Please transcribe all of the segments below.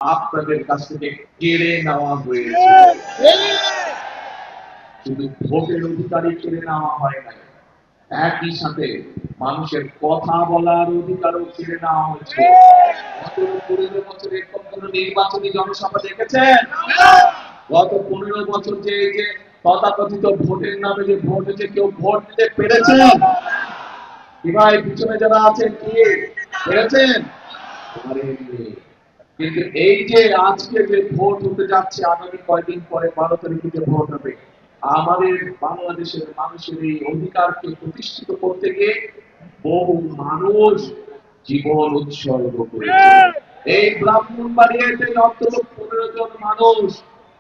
আপনাদের কাছ থেকে কেড়ে নেওয়া হয়েছে। শুধু ভোটের অধিকারই কেড়ে নেওয়া হয় নাই, একই সাথে মানুষের কথা বলার অধিকারও কেড়ে নেওয়া হয়েছে। গত 15 বছর এরকম কোন নির্বাচনী জনসভা দেখেছেন? গত 15 বছর যে এই যে তথাকথিত ভোটের নামে যে ভোট হয়েছে, কেউ ভোট দিতে পেরেছেন? কি ভাই পিছনে যারা আছেন কি পেরেছেন? কিন্তু এই যে আজকে যে ভোট হতে যাচ্ছে, আগামী কয়েকদিন পরে 12 তারিখে যে ভোট হবে, আমাদের বাংলাদেশের মানুষের এই অধিকারকে প্রতিষ্ঠিত করতে গিয়ে বহু মানুষ জীবন উৎসর্গ করেছে। এই ব্রাহ্মণবাড়িয়াতে অন্তত 15 জন মানুষ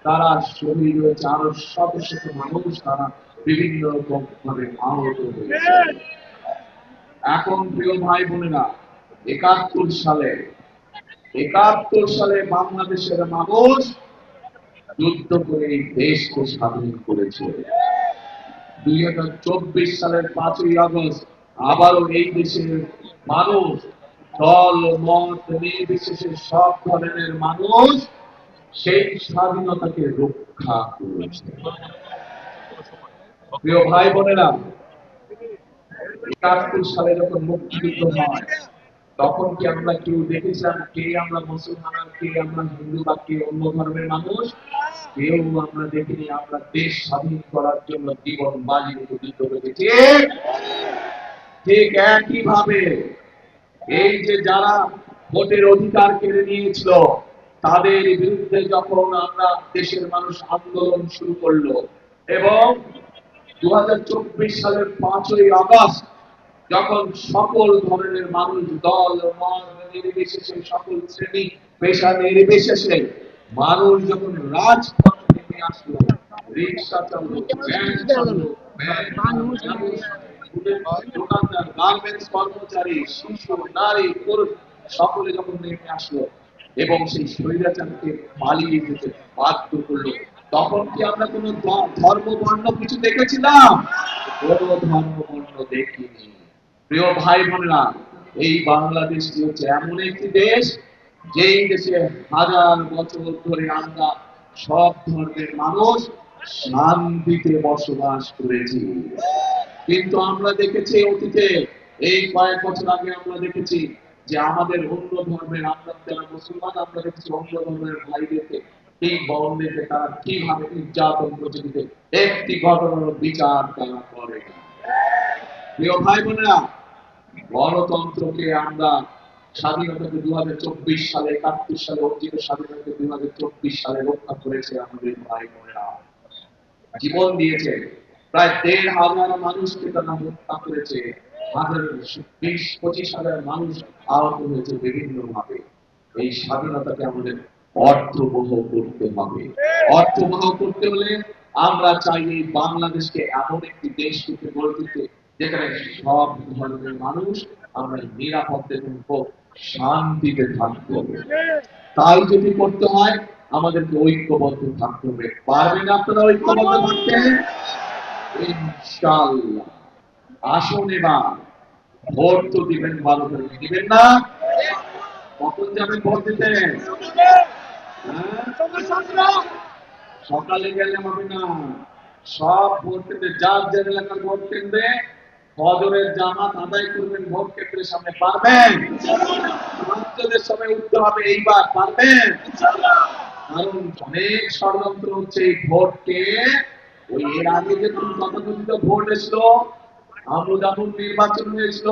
তারা শহীদ হয়েছে, আরো শত শত মানুষ তারা বিভিন্ন রকম ভাবে আহত হয়েছে। এখন প্রিয় ভাই বোনেরা, 71 সালে বাংলাদেশের মানুষ যুদ্ধ করে এই দেশকে স্বাধীন করেছে। 2024 সালের 5ই আগস্ট আবারও এই দেশের মানুষ দল মত নির্বিশেষে সব ধরনের মানুষ সেই স্বাধীনতাকে রক্ষা করেছে। প্রিয় ভাই বোনেরা, 71 সালে যখন মুক্তিযুদ্ধ হয়, তখন কি আমরা কেউ দেখেছিলাম কে আমরা মুসলমান আর কে আমরা হিন্দু বা কে অন্য ধর্মের মানুষ? কেউ আমরা দেখিনি। আমরা দেশ স্বাধীন করার জন্য জীবন বাজি রেখে যুদ্ধ করেছি। ঠিক একই ভাবে এই যে যারা ভোটের অধিকার কেড়ে নিয়েছিল, তাদের বিরুদ্ধে যখন আমরা দেশের মানুষ আন্দোলন শুরু করলো এবং 2024 সালের 5ই আগস্ট যখন সকল ধরনের মানুষ দল মত নির্বিশেষে সকল শ্রেণী পেশা নির্বিশেষে মানুষ যখন রাজপথে নেমে আসলো, রিক্সা চালক, ভ্যান চালক, দোকানদার, গার্মেন্টস কর্মচারী, শিশু, নারী, পুরুষ সকলে যখন নেমে আসলো এবং সেই স্বৈরাচারকে পালিয়ে যেতে বাধ্য করলো, তখন কি আমরা কোন ধর্ম বর্ণ কিছু দেখেছিলাম? কোন ধর্ম বর্ণ দেখিনি। প্রিয় ভাই বোনেরা, এই বাংলাদেশটি হচ্ছে এমন একটি দেশ, যেই দেশে হাজার বছর ধরে আমরা সব ধর্মের মানুষ শান্তিতে বসবাস করেছি। কিন্তু আমরা দেখেছি অতীতে, এই কয়েক বছর আগে আমরা দেখেছি যে আমাদের অন্য ধর্মের, আমরা যারা মুসলমান, আমরা দেখেছি অন্য ধর্মের ভাইদেরকে, এই বোনদেরকে তারা কিভাবে নির্যাতন করছে, একটি ঘটনার বিচার তারা করে। প্রিয় ভাই বোনেরা, গণতন্ত্রকে আমরা স্বাধীনতাকে 2024 সালে, 71 সালে অর্জিত স্বাধীনতাকে 2024 সালে রক্ষা করেছে আমাদের ভাই বোনেরা, জীবন দিয়েছে। প্রায় 1,500 মানুষকে তারা হত্যা করেছে, 20-25 হাজার মানুষ আহত হয়েছে বিভিন্ন ভাবে। এই স্বাধীনতাকে আমাদের অর্থবহ করতে হবে। অর্থবহ করতে হলে আমরা চাই এই বাংলাদেশকে এমন একটি দেশ রূপে গড়ে তুলতে, যেখানে সব ধর্মের মানুষ আমরা নিরাপদে থাকবো, শান্তিতে থাকবো। তাই যদি করতে হয় আমাদেরকে ঐক্যবদ্ধ থাকতে হবে। পারবেন আপনারা ঐক্যবদ্ধ থাকতে? ইনশাআল্লাহ। আসুন এবার ভোট তো দিবেন, 12 তারিখে দিবেন না? কখন যাবেন ভোট দিতে? সকালে গেলে হবে না। সব ভোট কেন্দ্রে, যার যার এলাকার ভোট কেন্দ্রে ফজরের জামাত আদায় করবেন ভোট কেন্দ্রের সামনে। পারবেন? মসজিদের সময় উঠতে হবে এইবার। পারবেন? কারণ অনেক ষড়যন্ত্র হচ্ছে এই ভোটকে। ওই এর আগে যে তথাকথিত ভোট এসলো, আমুল নির্বাচন হয়েছিল,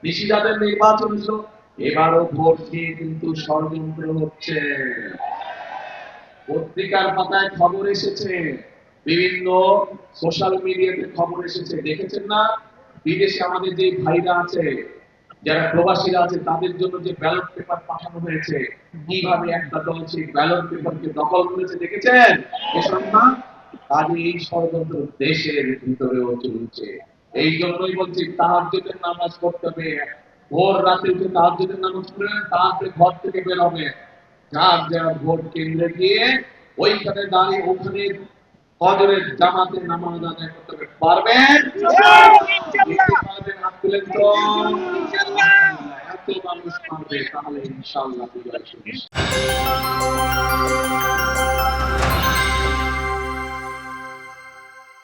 নিশিদাদের নির্বাচন হয়েছিল, এবারও ভোট নিয়ে কিন্তু ষড়যন্ত্র হচ্ছে। পত্রিকার পাতায় খবর এসেছে, বিভিন্ন সোশ্যাল মিডিয়াতে খবর এসেছে, দেখেছেন না? বিদেশে আমাদের যে ভাইরা আছে, যারা প্রবাসীরা আছে, তাদের জন্য যে ব্যালট পেপার পাঠানো হয়েছে, কিভাবে একটা দল সেই ব্যালট পেপারকে দখল করেছে দেখেছেন? এসব না, কাজে এই ষড়যন্ত্র দেশের ভিতরেও চলছে। এই জন্যই বলছি তাহাজ্জুদের নামাজ পড়তে হবে। ভোর রাতে উঠে তাহাজ্জুদের নামাজ পড়ে তারপরে ঘর থেকে বের হবে, যার যার ভোট কেন্দ্রে গিয়ে ওইখানে দাঁড়িয়ে ওখানে ফজরের জামাতে নামাজ আদায় করতে হবে। পারবেন? পারবেন? হাত তুলেন তো। এত মানুষ পারবে, তাহলে ইনশাআল্লাহ বিজয় সুনিশ্চিত।